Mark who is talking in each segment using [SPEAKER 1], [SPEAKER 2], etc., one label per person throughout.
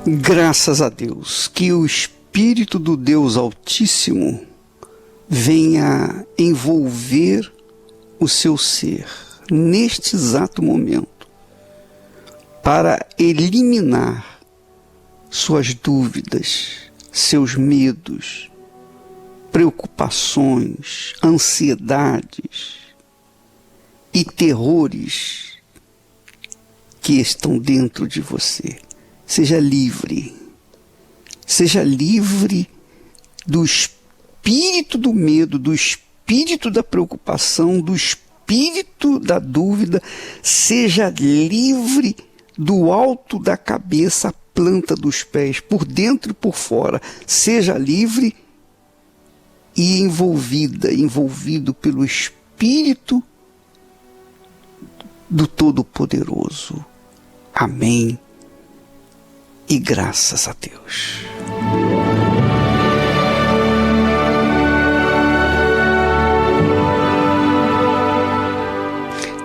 [SPEAKER 1] Graças a Deus, que o Espírito do Deus Altíssimo venha envolver o seu ser neste exato momento para eliminar suas dúvidas, seus medos, preocupações, ansiedades e terrores que estão dentro de você. Seja livre do espírito do medo, do espírito da preocupação, do espírito da dúvida. Seja livre do alto da cabeça à planta dos pés, por dentro e por fora. Seja livre e envolvido pelo Espírito do Todo-Poderoso. Amém. E graças a Deus.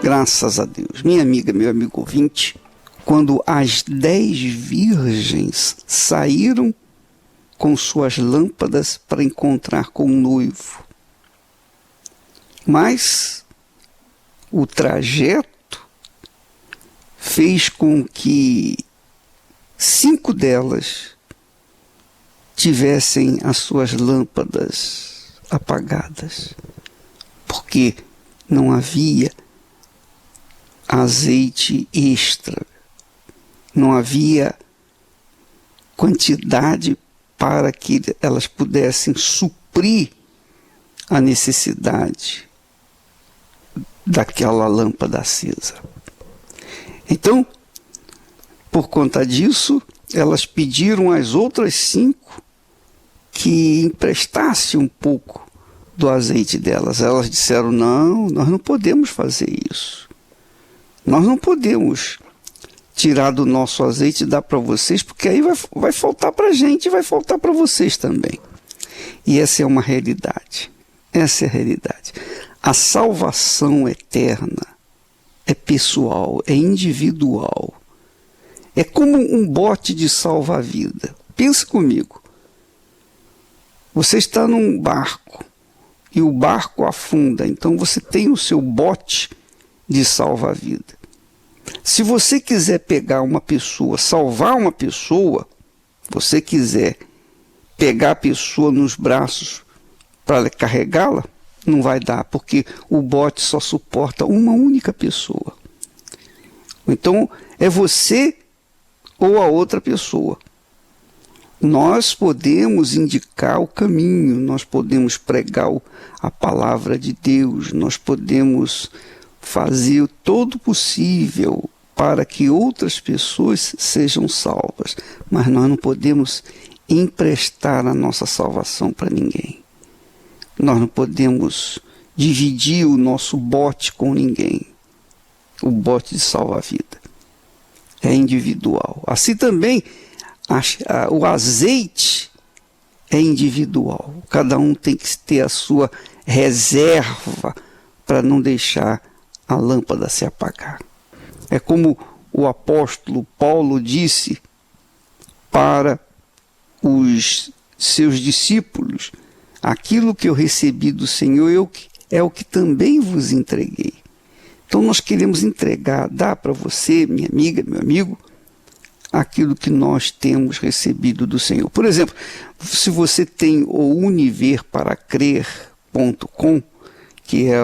[SPEAKER 1] Graças a Deus. Minha amiga, meu amigo ouvinte, quando as 10 virgens saíram com suas lâmpadas para encontrar com o noivo, mas o trajeto fez com que 5 delas tivessem as suas lâmpadas apagadas, porque não havia azeite extra, não havia quantidade para que elas pudessem suprir a necessidade daquela lâmpada acesa. Então, por conta disso, elas pediram às outras 5 que emprestassem um pouco do azeite delas. Elas disseram: não, nós não podemos fazer isso. Nós não podemos tirar do nosso azeite e dar para vocês, porque aí vai faltar para a gente e vai faltar para vocês também. E essa é uma realidade. Essa é a realidade. A salvação eterna é pessoal, é individual. É como um bote de salva-vida. Pensa comigo. Você está num barco e o barco afunda, então você tem o seu bote de salva-vida. Se você quiser pegar uma pessoa, salvar uma pessoa, você quiser pegar a pessoa nos braços para carregá-la, não vai dar, porque o bote só suporta uma única pessoa. Então, é você ou a outra pessoa. Nós podemos indicar o caminho, nós podemos pregar a palavra de Deus, nós podemos fazer todo o possível para que outras pessoas sejam salvas, mas nós não podemos emprestar a nossa salvação para ninguém. Nós não podemos dividir o nosso bote com ninguém. O bote de salva-vida é individual. Assim também o azeite é individual. Cada um tem que ter a sua reserva para não deixar a lâmpada se apagar. É como o apóstolo Paulo disse para os seus discípulos: aquilo que eu recebi do Senhor é o que também vos entreguei. Então nós queremos entregar, dar para você, minha amiga, meu amigo, aquilo que nós temos recebido do Senhor. Por exemplo, se você tem o univerparacrer.com, que é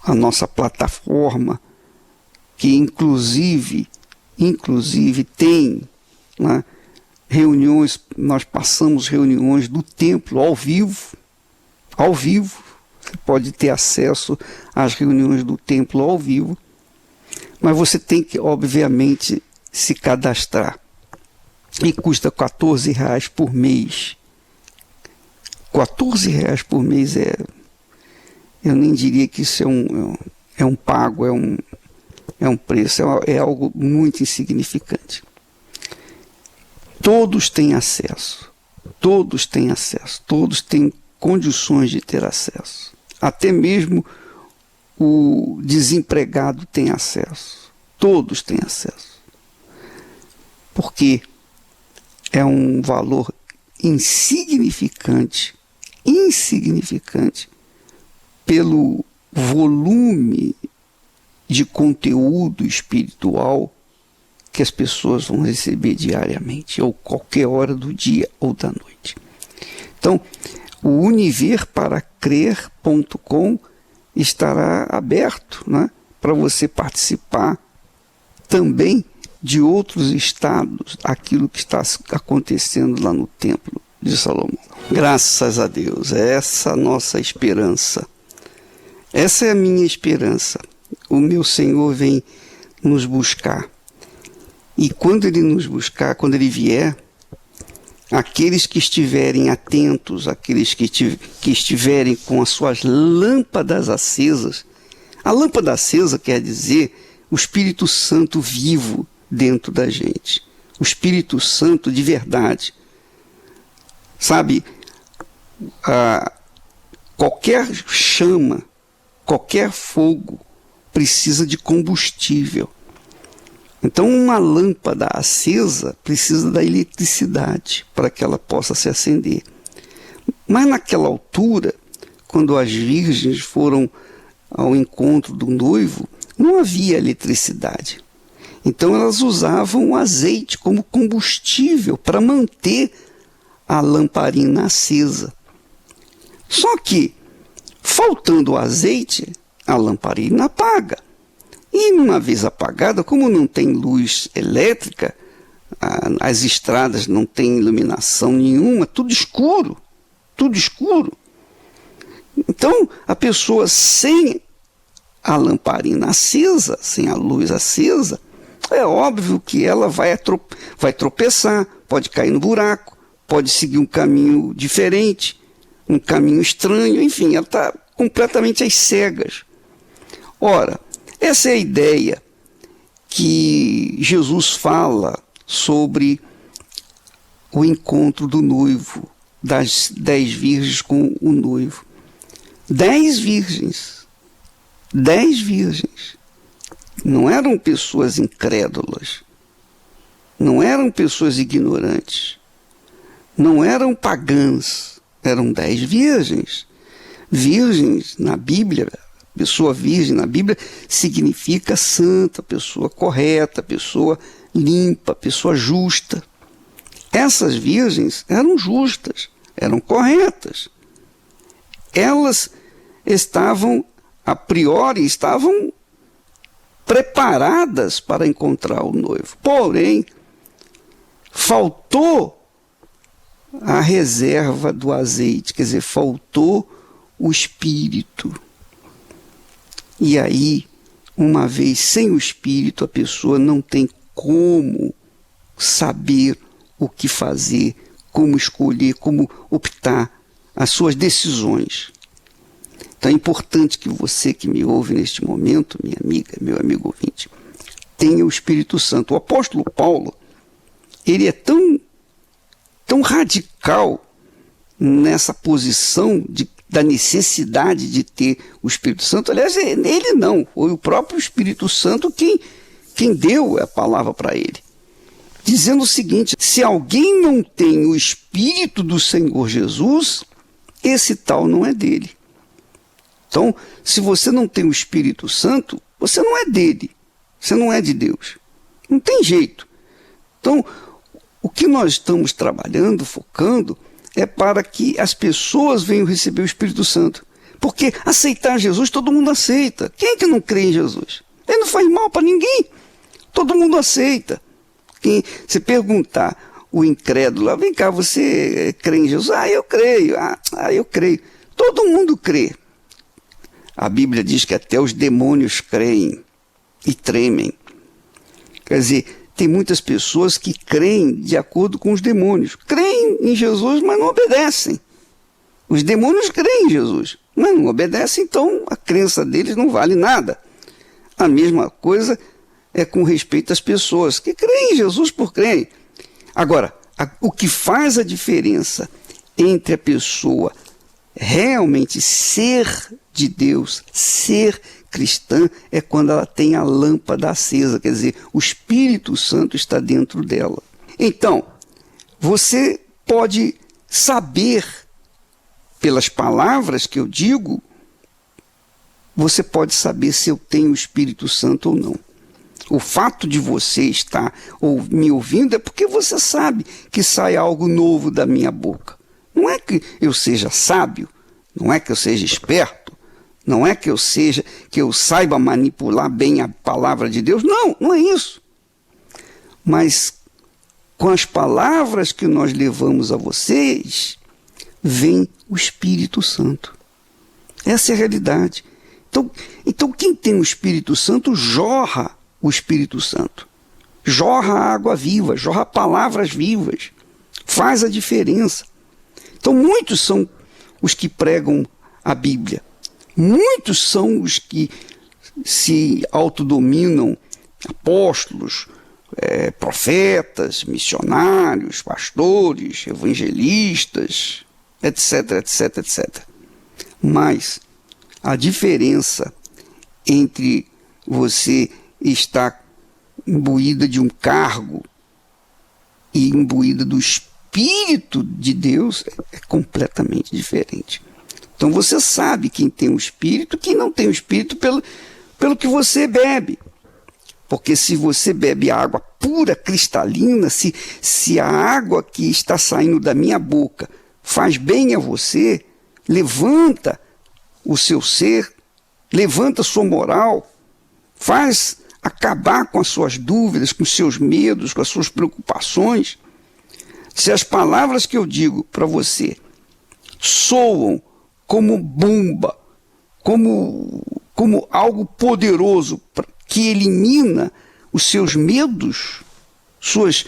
[SPEAKER 1] a nossa plataforma, que inclusive tem, né, reuniões, nós passamos reuniões do templo ao vivo. Você pode ter acesso às reuniões do templo ao vivo, mas você tem que, obviamente, se cadastrar. E custa R$14 por mês. R$14 por mês eu nem diria que isso é um pago, é um preço, é algo muito insignificante. Todos têm acesso, todos têm condições de ter acesso. Até mesmo o desempregado tem acesso. Todos têm acesso. porque é um valor insignificante pelo volume de conteúdo espiritual que as pessoas vão receber diariamente, ou qualquer hora do dia ou da noite. Então, o univerparacrer.com estará aberto, né, para você participar também de outros estados, aquilo que está acontecendo lá no Templo de Salomão. Graças a Deus, é essa a nossa esperança. Essa é a minha esperança. O meu Senhor vem nos buscar. E quando Ele nos buscar, quando Ele vier, aqueles que estiverem atentos, aqueles que estiverem com as suas lâmpadas acesas, a lâmpada acesa quer dizer o Espírito Santo vivo dentro da gente. O Espírito Santo de verdade. Sabe, qualquer chama, qualquer fogo precisa de combustível. Então, uma lâmpada acesa precisa da eletricidade para que ela possa se acender. Mas naquela altura, quando as virgens foram ao encontro do noivo, não havia eletricidade. Então, elas usavam o azeite como combustível para manter a lamparina acesa. Só que, faltando o azeite, a lamparina apaga. E uma vez apagada, como não tem luz elétrica, as estradas não têm iluminação nenhuma, tudo escuro. Então, a pessoa sem a lamparina acesa, sem a luz acesa, é óbvio que ela vai tropeçar, pode cair no buraco, pode seguir um caminho diferente, um caminho estranho, enfim, ela está completamente às cegas. Ora, essa é a ideia que Jesus fala sobre o encontro do noivo, das 10 virgens com o noivo. 10 virgens. Não eram pessoas incrédulas. Não eram pessoas ignorantes. Não eram pagãs. Eram 10 virgens. Virgens, na Bíblia, pessoa virgem na Bíblia significa santa, pessoa correta, pessoa limpa, pessoa justa. Essas virgens eram justas, eram corretas. Elas estavam, a priori, preparadas para encontrar o noivo. Porém, faltou a reserva do azeite, quer dizer, faltou o Espírito. E aí, uma vez sem o Espírito, a pessoa não tem como saber o que fazer, como escolher, como optar as suas decisões. Então é importante que você que me ouve neste momento, minha amiga, meu amigo ouvinte, tenha o Espírito Santo. O apóstolo Paulo, ele é tão radical nessa posição da necessidade de ter o Espírito Santo. Aliás, ele não, foi o próprio Espírito Santo quem deu a palavra para ele. Dizendo o seguinte: se alguém não tem o Espírito do Senhor Jesus, esse tal não é dele. Então, se você não tem o Espírito Santo, você não é dele, você não é de Deus. Não tem jeito. Então, o que nós estamos trabalhando, focando, é para que as pessoas venham receber o Espírito Santo. Porque aceitar Jesus, todo mundo aceita. Quem é que não crê em Jesus? Ele não faz mal para ninguém. Todo mundo aceita. Se perguntar o incrédulo, vem cá, você crê em Jesus? Eu creio. Eu creio. Todo mundo crê. A Bíblia diz que até os demônios creem e tremem. Quer dizer, tem muitas pessoas que creem de acordo com os demônios. Creem em Jesus, mas não obedecem. Os demônios creem em Jesus, mas não obedecem, então a crença deles não vale nada. A mesma coisa é com respeito às pessoas que creem em Jesus por creem. Agora, o que faz a diferença entre a pessoa realmente ser de Deus, ser cristã, é quando ela tem a lâmpada acesa, quer dizer, o Espírito Santo está dentro dela. Então, você pode saber, pelas palavras que eu digo, você pode saber se eu tenho o Espírito Santo ou não. O fato de você estar me ouvindo é porque você sabe que sai algo novo da minha boca. Não é que eu seja sábio, não é que eu seja esperto, não é que eu saiba manipular bem a palavra de Deus. Não, não é isso. Mas com as palavras que nós levamos a vocês, vem o Espírito Santo. Essa é a realidade. Então quem tem o Espírito Santo jorra o Espírito Santo. Jorra água viva, jorra palavras vivas. Faz a diferença. Então muitos são os que pregam a Bíblia. Muitos são os que se autodominam apóstolos, profetas, missionários, pastores, evangelistas, etc, etc, etc. Mas a diferença entre você estar imbuída de um cargo e imbuída do Espírito de Deus é completamente diferente. Então você sabe quem tem o Espírito e quem não tem o Espírito pelo que você bebe. Porque se você bebe água pura, cristalina, se a água que está saindo da minha boca faz bem a você, levanta o seu ser, levanta a sua moral, faz acabar com as suas dúvidas, com os seus medos, com as suas preocupações. Se as palavras que eu digo para você soam como bomba, como algo poderoso que elimina os seus medos, suas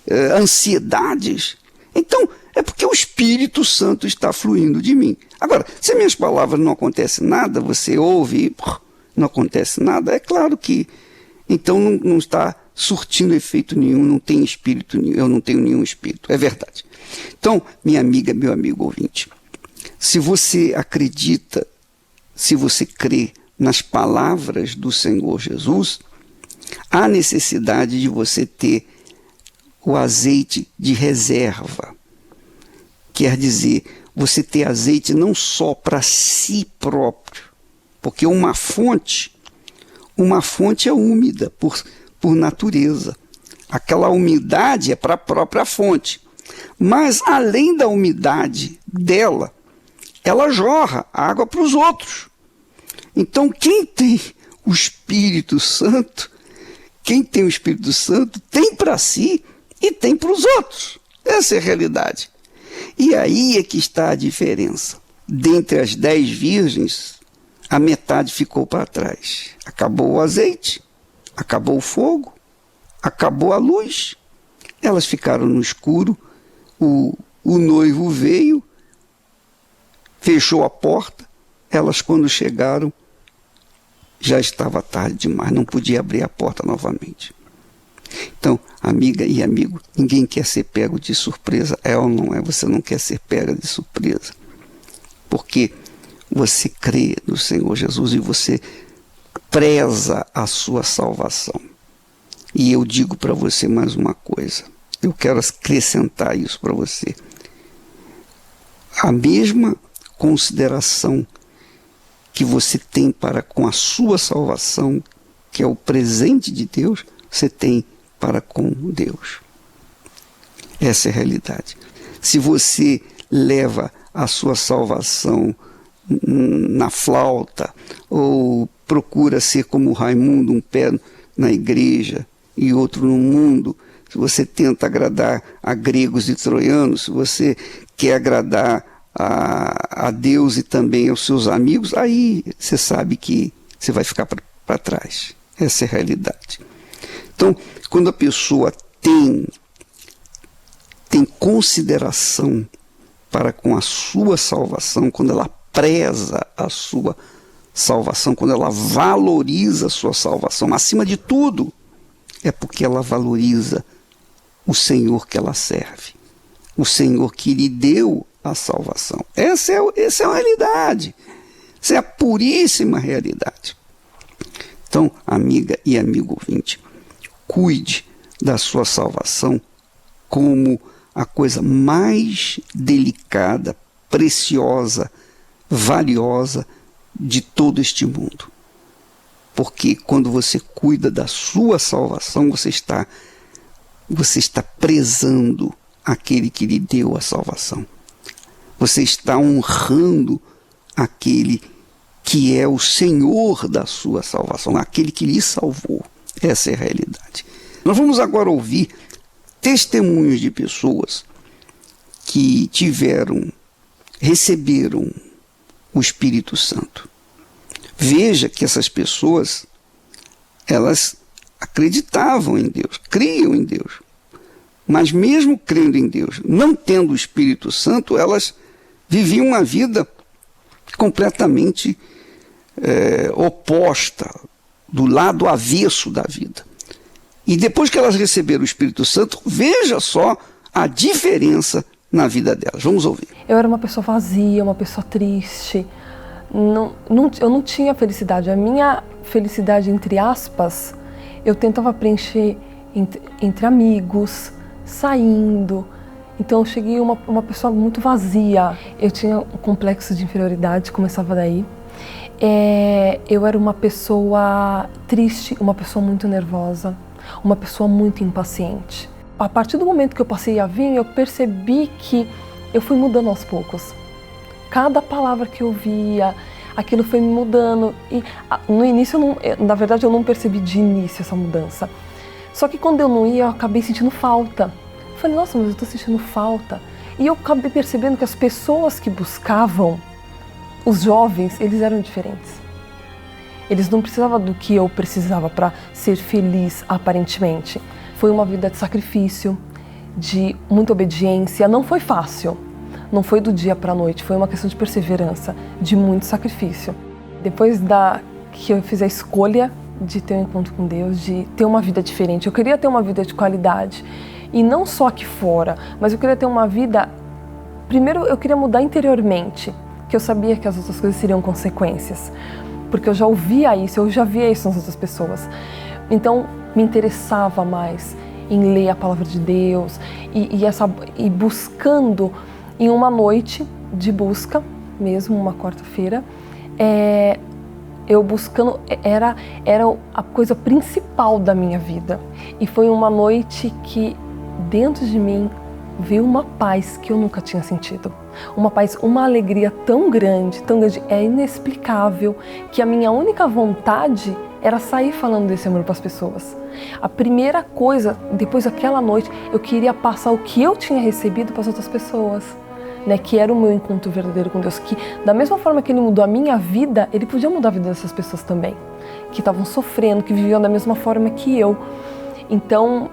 [SPEAKER 1] ansiedades, então é porque o Espírito Santo está fluindo de mim. Agora, se as minhas palavras não acontece nada, você ouve e não acontece nada, é claro que então não está surtindo efeito nenhum, não tem espírito nenhum, eu não tenho nenhum espírito, é verdade. Então, minha amiga, meu amigo ouvinte, se você acredita, se você crê nas palavras do Senhor Jesus, há necessidade de você ter o azeite de reserva. Quer dizer, você ter azeite não só para si próprio, porque uma fonte é úmida por natureza. Aquela umidade é para a própria fonte. Mas, além da umidade dela, ela jorra água para os outros. Então, quem tem o Espírito Santo tem para si e tem para os outros. Essa é a realidade. E aí é que está a diferença. Dentre as 10 virgens, a metade ficou para trás. Acabou o azeite, acabou o fogo, acabou a luz. Elas ficaram no escuro, o noivo veio, fechou a porta. Elas, quando chegaram, já estava tarde demais, não podia abrir a porta novamente. Então, amiga e amigo, ninguém quer ser pego de surpresa, é ou não é? Você não quer ser pega de surpresa, porque você crê no Senhor Jesus e você preza a sua salvação. E eu digo para você mais uma coisa, eu quero acrescentar isso para você. A mesma consideração que você tem para com a sua salvação, que é o presente de Deus, você tem para com Deus. Essa é a realidade. Se você leva a sua salvação na flauta, ou procura ser como Raimundo, um pé na igreja e outro no mundo, se você tenta agradar a gregos e troianos, se você quer agradar a Deus e também aos seus amigos, aí você sabe que você vai ficar para trás. Essa é a realidade. Então, quando a pessoa tem consideração para com a sua salvação, quando ela preza a sua salvação, quando ela valoriza a sua salvação, acima de tudo, é porque ela valoriza o Senhor que ela serve, o Senhor que lhe deu a salvação. Essa é a realidade. Essa é a puríssima realidade. Então, amiga e amigo ouvinte, cuide da sua salvação como a coisa mais delicada, preciosa, valiosa de todo este mundo. Porque quando você cuida da sua salvação, você está prezando aquele que lhe deu a salvação. Você está honrando aquele que é o Senhor da sua salvação, aquele que lhe salvou. Essa é a realidade. Nós vamos agora ouvir testemunhos de pessoas que receberam o Espírito Santo. Veja que essas pessoas, elas acreditavam em Deus, criam em Deus. Mas mesmo crendo em Deus, não tendo o Espírito Santo, elas viviam uma vida completamente oposta, do lado avesso da vida. E depois que elas receberam o Espírito Santo, veja só a diferença na vida delas. Vamos ouvir.
[SPEAKER 2] Eu era uma pessoa vazia, uma pessoa triste. Eu não tinha felicidade. A minha felicidade, entre aspas, eu tentava preencher entre amigos, saindo. Então eu cheguei uma pessoa muito vazia. Eu tinha um complexo de inferioridade, começava daí. Eu era uma pessoa triste, uma pessoa muito nervosa, uma pessoa muito impaciente. A partir do momento que eu passei a vir, eu percebi que eu fui mudando aos poucos. Cada palavra que eu via, aquilo foi me mudando. E no início, na verdade, eu não percebi de início essa mudança. Só que quando eu não ia, eu acabei sentindo falta. Eu falei, nossa, mas eu estou sentindo falta. E eu acabei percebendo que as pessoas que buscavam, os jovens, eles eram diferentes. Eles não precisavam do que eu precisava para ser feliz, aparentemente. Foi uma vida de sacrifício, de muita obediência. Não foi fácil. Não foi do dia para a noite. Foi uma questão de perseverança, de muito sacrifício. Depois que eu fiz a escolha de ter um encontro com Deus, de ter uma vida diferente. Eu queria ter uma vida de qualidade. E não só aqui fora, mas eu queria ter uma vida... Primeiro, eu queria mudar interiormente, que eu sabia que as outras coisas seriam consequências. Porque eu já ouvia isso, eu já via isso nas outras pessoas. Então, me interessava mais em ler a palavra de Deus e buscando em uma noite de busca, mesmo uma quarta-feira, eu buscando, era a coisa principal da minha vida. E foi uma noite que dentro de mim veio uma paz que eu nunca tinha sentido. Uma paz, uma alegria tão grande, é inexplicável, que a minha única vontade era sair falando desse amor para as pessoas. A primeira coisa, depois daquela noite, eu queria passar o que eu tinha recebido para as outras pessoas, né? Que era o meu encontro verdadeiro com Deus, que da mesma forma que Ele mudou a minha vida, Ele podia mudar a vida dessas pessoas também, que estavam sofrendo, que viviam da mesma forma que eu. Então,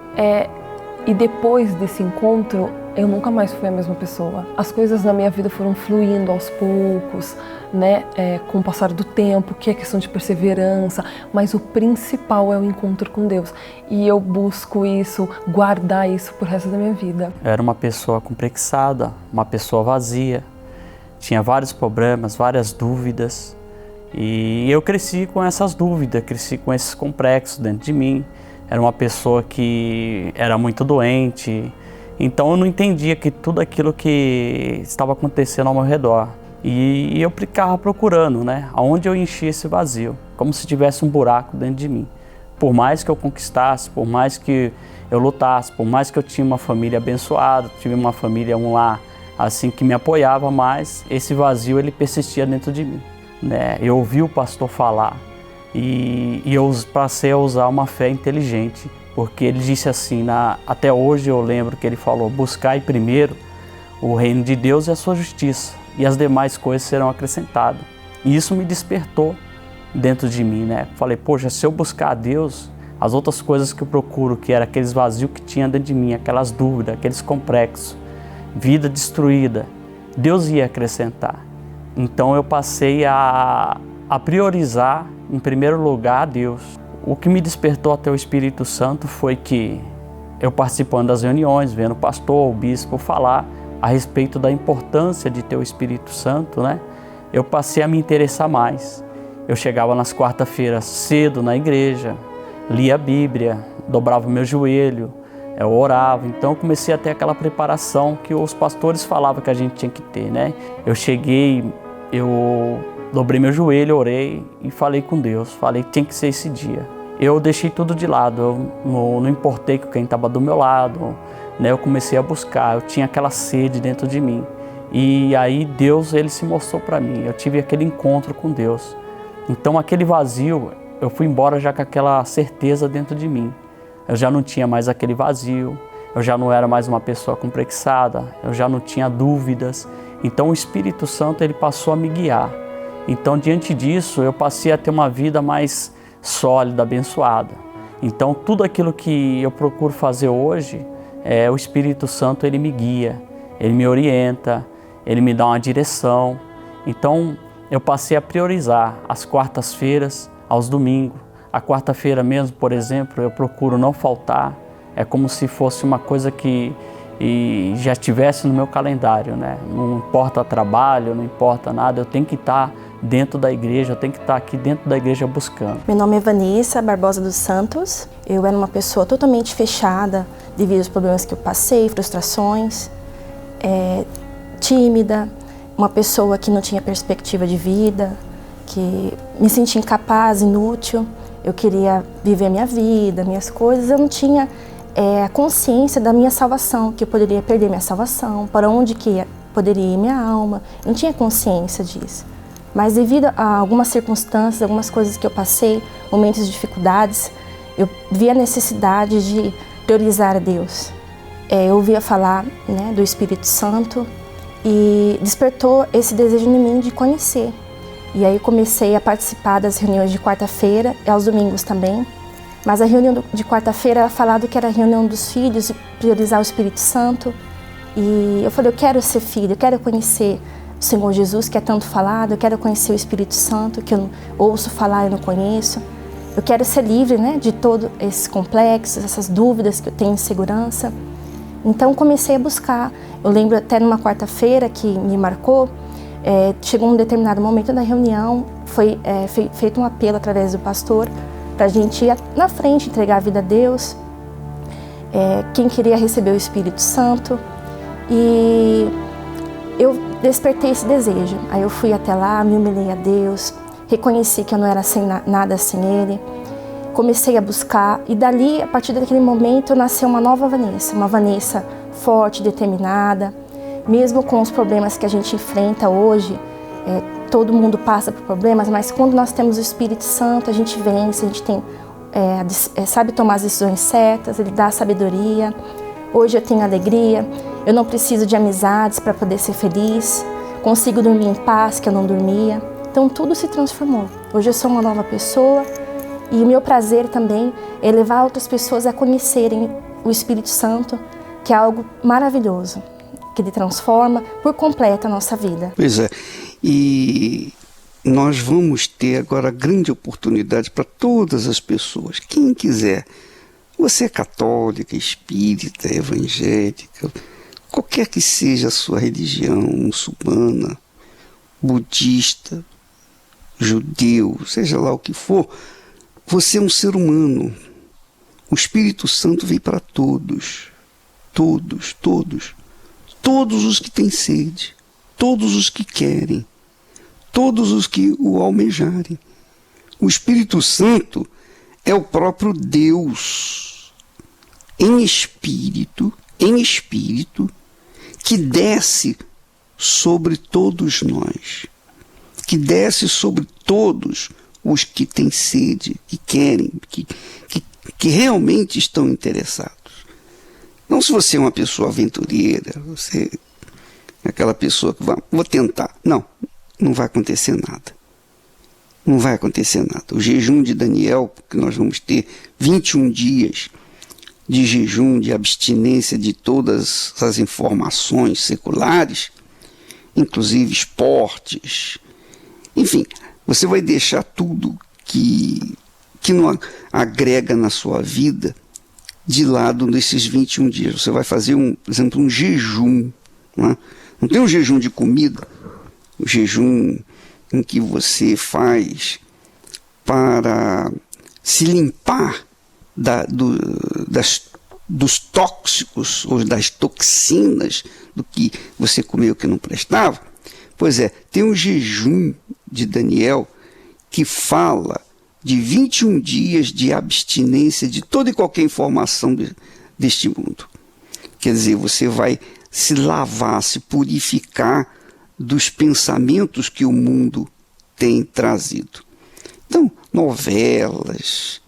[SPEAKER 2] e depois desse encontro, eu nunca mais fui a mesma pessoa. As coisas na minha vida foram fluindo aos poucos, né? Com o passar do tempo, que é questão de perseverança, mas o principal é o encontro com Deus. E eu busco isso, guardar isso pro resto da minha vida.
[SPEAKER 3] Eu era uma pessoa complexada, uma pessoa vazia, tinha vários problemas, várias dúvidas. E eu cresci com essas dúvidas, cresci com esses complexos dentro de mim. Era uma pessoa que era muito doente, então eu não entendia que tudo aquilo que estava acontecendo ao meu redor. E eu ficava procurando, né, aonde eu enchia esse vazio, como se tivesse um buraco dentro de mim. Por mais que eu conquistasse, por mais que eu lutasse, por mais que eu tinha uma família abençoada, tive uma família, um lar, assim, que me apoiava mais, esse vazio ele persistia dentro de mim, né? Eu ouvi o pastor falar e eu passei a usar uma fé inteligente, porque ele disse assim, até hoje eu lembro que ele falou, buscai primeiro o reino de Deus e a sua justiça, e as demais coisas serão acrescentadas. E isso me despertou dentro de mim, né? Falei, poxa, se eu buscar a Deus, as outras coisas que eu procuro, que era aqueles vazios que tinha dentro de mim, aquelas dúvidas, aqueles complexos, vida destruída, Deus ia acrescentar. Então eu passei a priorizar, em primeiro lugar, a Deus. O que me despertou até o Espírito Santo foi que eu participando das reuniões, vendo o pastor, o bispo falar a respeito da importância de ter o Espírito Santo, né? Eu passei a me interessar mais. Eu chegava nas quarta-feiras cedo na igreja, lia a Bíblia, dobrava o meu joelho, eu orava, então eu comecei a ter aquela preparação que os pastores falavam que a gente tinha que ter, né? Eu cheguei, eu dobrei meu joelho, orei e falei com Deus, falei que tinha que ser esse dia. Eu deixei tudo de lado, eu não importei com quem estava do meu lado, né? Eu comecei a buscar, eu tinha aquela sede dentro de mim. E aí Deus, ele se mostrou para mim, eu tive aquele encontro com Deus. Então aquele vazio, eu fui embora já com aquela certeza dentro de mim. Eu já não tinha mais aquele vazio, eu já não era mais uma pessoa complexada, eu já não tinha dúvidas. Então o Espírito Santo, ele passou a me guiar. Então diante disso, eu passei a ter uma vida mais sólida, abençoada. Então tudo aquilo que eu procuro fazer hoje, o Espírito Santo, ele me guia, ele me orienta, ele me dá uma direção. Então eu passei a priorizar as quartas-feiras aos domingos. A quarta-feira mesmo, por exemplo, eu procuro não faltar. É como se fosse uma coisa que já estivesse no meu calendário, né? Não importa trabalho, não importa nada, eu tenho que estar dentro da igreja, eu tenho que estar aqui dentro da igreja buscando.
[SPEAKER 4] Meu nome é Vanessa Barbosa dos Santos. Eu era uma pessoa totalmente fechada devido aos problemas que eu passei, frustrações, tímida, uma pessoa que não tinha perspectiva de vida, que me sentia incapaz, inútil. Eu queria viver a minha vida, minhas coisas. Eu não tinha a consciência da minha salvação, que eu poderia perder minha salvação, para onde que poderia ir minha alma. Eu não tinha consciência disso. Mas devido a algumas circunstâncias, algumas coisas que eu passei, momentos de dificuldades, eu vi a necessidade de priorizar a Deus. Eu ouvia falar, né, do Espírito Santo e despertou esse desejo em mim de conhecer. E aí comecei a participar das reuniões de quarta-feira e aos domingos também. Mas a reunião de quarta-feira era falado que era a reunião dos filhos, de priorizar o Espírito Santo. E eu falei, eu quero ser filho, eu quero conhecer o Senhor Jesus, que é tanto falado, eu quero conhecer o Espírito Santo, que eu ouço falar e não conheço. Eu quero ser livre, né, de todos esses complexos, essas dúvidas que eu tenho, insegurança. Então comecei a buscar. Eu lembro até numa quarta-feira que me marcou, chegou um determinado momento da reunião, foi feito um apelo através do pastor para a gente ir na frente, entregar a vida a Deus, quem queria receber o Espírito Santo. E eu despertei esse desejo. Aí eu fui até lá, me humilhei a Deus, reconheci que eu não era nada sem Ele, comecei a buscar e dali, a partir daquele momento, nasceu uma nova Vanessa, uma Vanessa forte, determinada. Mesmo com os problemas que a gente enfrenta hoje, todo mundo passa por problemas, mas quando nós temos o Espírito Santo, a gente vence, a gente tem, sabe tomar as decisões certas, Ele dá sabedoria. Hoje eu tenho alegria, eu não preciso de amizades para poder ser feliz, consigo dormir em paz, que eu não dormia. Então tudo se transformou. Hoje eu sou uma nova pessoa e o meu prazer também é levar outras pessoas a conhecerem o Espírito Santo, que é algo maravilhoso, que Ele transforma por completo a nossa vida.
[SPEAKER 1] Pois é, e nós vamos ter agora a grande oportunidade para todas as pessoas, quem quiser. Você é católica, espírita, evangélica, qualquer que seja a sua religião, muçulmana, budista, judeu, seja lá o que for, você é um ser humano. O Espírito Santo veio para todos, todos, todos. Todos os que têm sede, todos os que querem, todos os que o almejarem. O Espírito Santo é o próprio Deus, em espírito, que desce sobre todos nós, que desce sobre todos os que têm sede, que querem, que realmente estão interessados. Não se você é uma pessoa aventureira, você é aquela pessoa que vou tentar. Não vai acontecer nada. Não vai acontecer nada. O jejum de Daniel, que nós vamos ter 21 dias de jejum, de abstinência de todas as informações seculares, inclusive esportes, enfim, você vai deixar tudo que não agrega na sua vida de lado nesses 21 dias. Você vai fazer, por exemplo, um jejum. Não tem um jejum de comida, um jejum em que você faz para se limpar das dos tóxicos ou das toxinas do que você comeu que não prestava. Pois é, tem um jejum de Daniel que fala de 21 dias de abstinência de toda e qualquer informação deste mundo. Quer dizer, você vai se lavar, se purificar dos pensamentos que o mundo tem trazido. Então, novelas,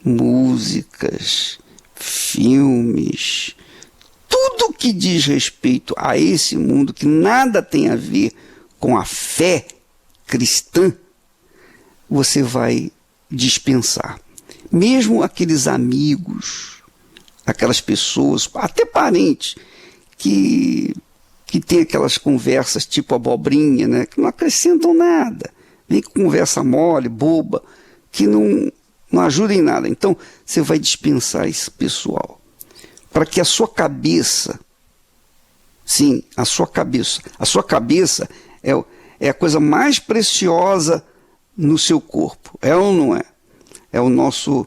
[SPEAKER 1] músicas, filmes, tudo que diz respeito a esse mundo, que nada tem a ver com a fé cristã, você vai dispensar. Mesmo aqueles amigos, aquelas pessoas, até parentes, que tem aquelas conversas tipo abobrinha, né, que não acrescentam nada. Vem com conversa mole, boba, que não ajuda em nada. Então, você vai dispensar esse pessoal. Para que a sua cabeça, sim, a sua cabeça é a coisa mais preciosa no seu corpo. É ou não é? É o nosso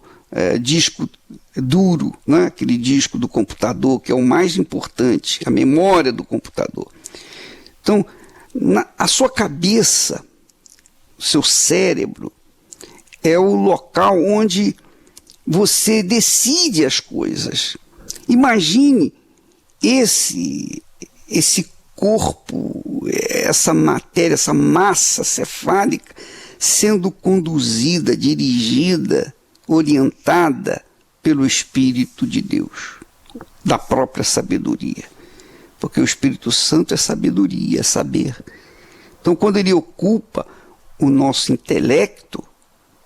[SPEAKER 1] disco duro, né? Aquele disco do computador, que é o mais importante, a memória do computador. Então, a sua cabeça, o seu cérebro, é o local onde você decide as coisas. Imagine esse corpo, essa matéria, essa massa cefálica sendo conduzida, dirigida, orientada pelo Espírito de Deus, da própria sabedoria. Porque o Espírito Santo é sabedoria, é saber. Então, quando ele ocupa o nosso intelecto,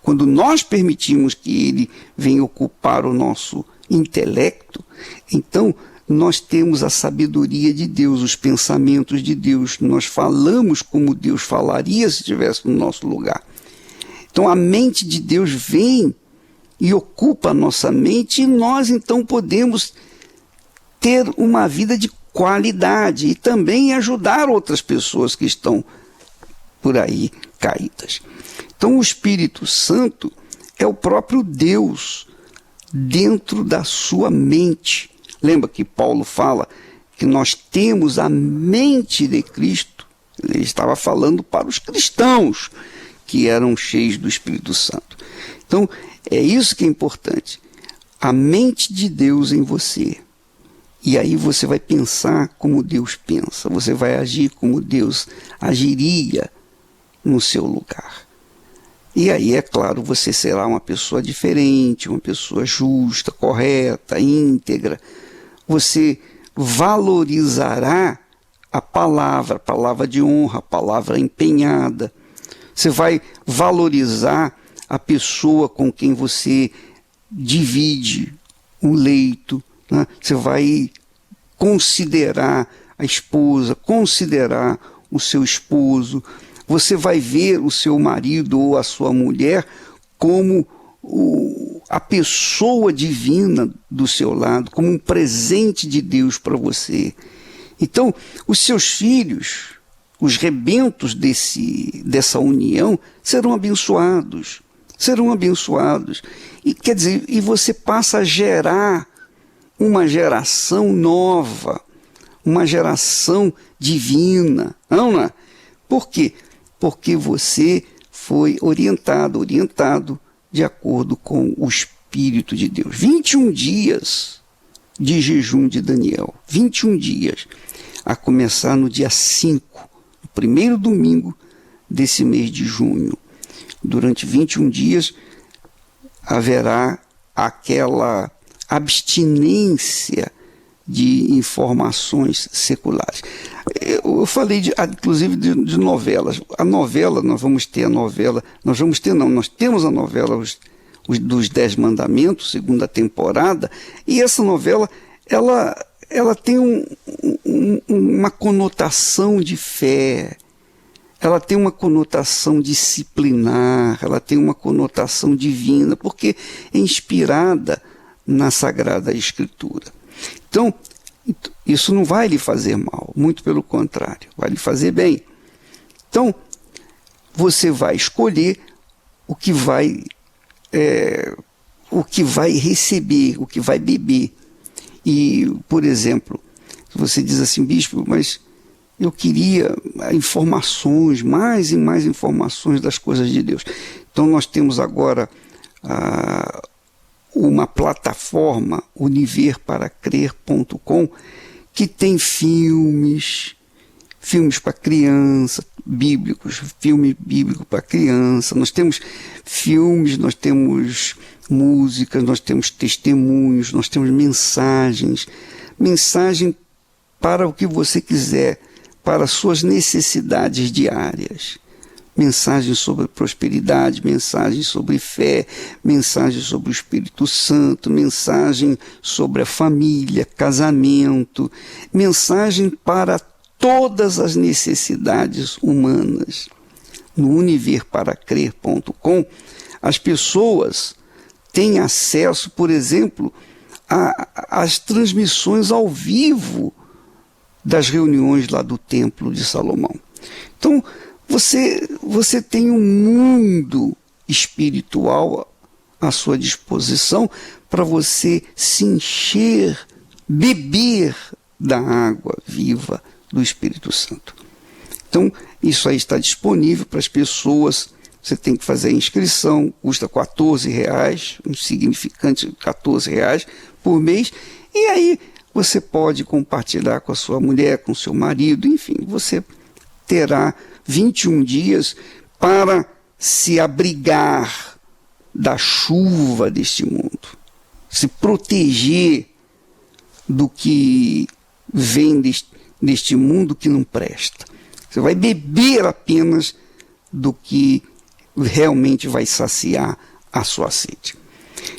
[SPEAKER 1] quando nós permitimos que ele venha ocupar o nosso intelecto, então nós temos a sabedoria de Deus, os pensamentos de Deus, nós falamos como Deus falaria se estivesse no nosso lugar. Então a mente de Deus vem e ocupa a nossa mente e nós então podemos ter uma vida de qualidade e também ajudar outras pessoas que estão por aí caídas. Então o Espírito Santo é o próprio Deus dentro da sua mente. Lembra que Paulo fala que nós temos a mente de Cristo? Ele estava falando para os cristãos que eram cheios do Espírito Santo. Então, é isso que é importante. A mente de Deus em você. E aí você vai pensar como Deus pensa. Você vai agir como Deus agiria no seu lugar. E aí, é claro, você será uma pessoa diferente, uma pessoa justa, correta, íntegra. Você valorizará a palavra de honra, a palavra empenhada. Você vai valorizar a pessoa com quem você divide um leito, né? Você vai considerar a esposa, considerar o seu esposo. Você vai ver o seu marido ou a sua mulher como a pessoa divina do seu lado, como um presente de Deus para você. Então, os seus filhos, os rebentos dessa união, serão abençoados. Serão abençoados. E quer dizer, e você passa a gerar uma geração nova, uma geração divina. Não é? Por quê? Porque você foi orientado de acordo com o Espírito de Deus. 21 dias de jejum de Daniel. 21 dias. A começar no dia 5, no primeiro domingo desse mês de junho. Durante 21 dias haverá aquela abstinência de informações seculares. Eu falei, inclusive, de novelas. A novela, nós temos a novela dos 10 Mandamentos, segunda temporada, e essa novela, ela tem uma conotação de fé, ela tem uma conotação disciplinar, ela tem uma conotação divina, porque é inspirada na Sagrada Escritura. Então, isso não vai lhe fazer mal, muito pelo contrário, vai lhe fazer bem. Então, você vai escolher o que vai receber, o que vai beber. E, por exemplo, se você diz assim, bispo, mas eu queria informações, mais e mais informações das coisas de Deus. Então nós temos agora uma plataforma, univerparacrer.com, que tem filmes para criança, bíblicos, filme bíblico para criança. Nós temos filmes, nós temos músicas, nós temos testemunhos, nós temos mensagem para o que você quiser, para suas necessidades diárias. Mensagens sobre prosperidade, mensagens sobre fé, mensagens sobre o Espírito Santo, mensagem sobre a família, casamento, mensagem para todas as necessidades humanas. No univerparacrer.com, as pessoas têm acesso, por exemplo, às transmissões ao vivo das reuniões lá do Templo de Salomão. Então, você tem um mundo espiritual à sua disposição para você se encher, beber da água viva do Espírito Santo. Então, isso aí está disponível para as pessoas. Você tem que fazer a inscrição, custa R$14, um significante R$14 por mês, e aí você pode compartilhar com a sua mulher, com o seu marido, enfim, você terá 21 dias para se abrigar da chuva deste mundo, se proteger do que vem deste mundo que não presta. Você vai beber apenas do que realmente vai saciar a sua sede.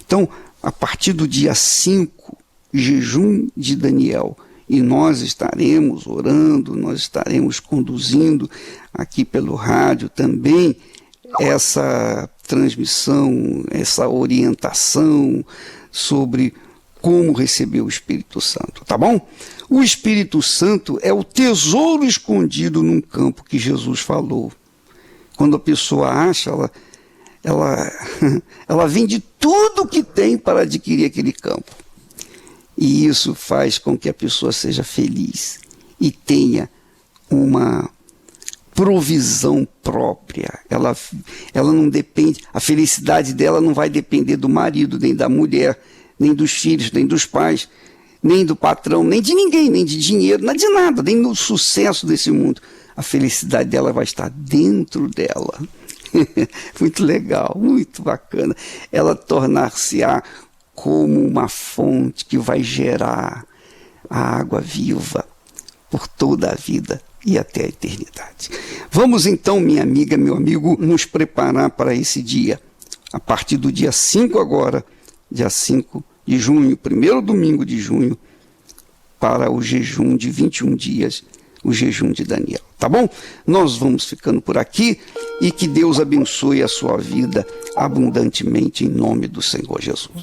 [SPEAKER 1] Então, a partir do dia 5, jejum de Daniel, e nós estaremos orando, nós estaremos conduzindo aqui pelo rádio também essa transmissão, essa orientação sobre como receber o Espírito Santo, tá bom? O Espírito Santo é o tesouro escondido num campo que Jesus falou. Quando a pessoa acha, ela vende tudo que tem para adquirir aquele campo. E isso faz com que a pessoa seja feliz e tenha uma provisão própria. Ela não depende, a felicidade dela não vai depender do marido, nem da mulher, nem dos filhos, nem dos pais, nem do patrão, nem de ninguém, nem de dinheiro, nem de nada, nem do sucesso desse mundo. A felicidade dela vai estar dentro dela. Muito legal, muito bacana. Ela tornar-se-á como uma fonte que vai gerar a água viva por toda a vida e até a eternidade. Vamos então, minha amiga, meu amigo, nos preparar para esse dia. A partir do dia 5 agora, dia 5 de junho, primeiro domingo de junho, para o jejum de 21 dias, o jejum de Daniel. Tá bom? Nós vamos ficando por aqui e que Deus abençoe a sua vida abundantemente em nome do Senhor Jesus.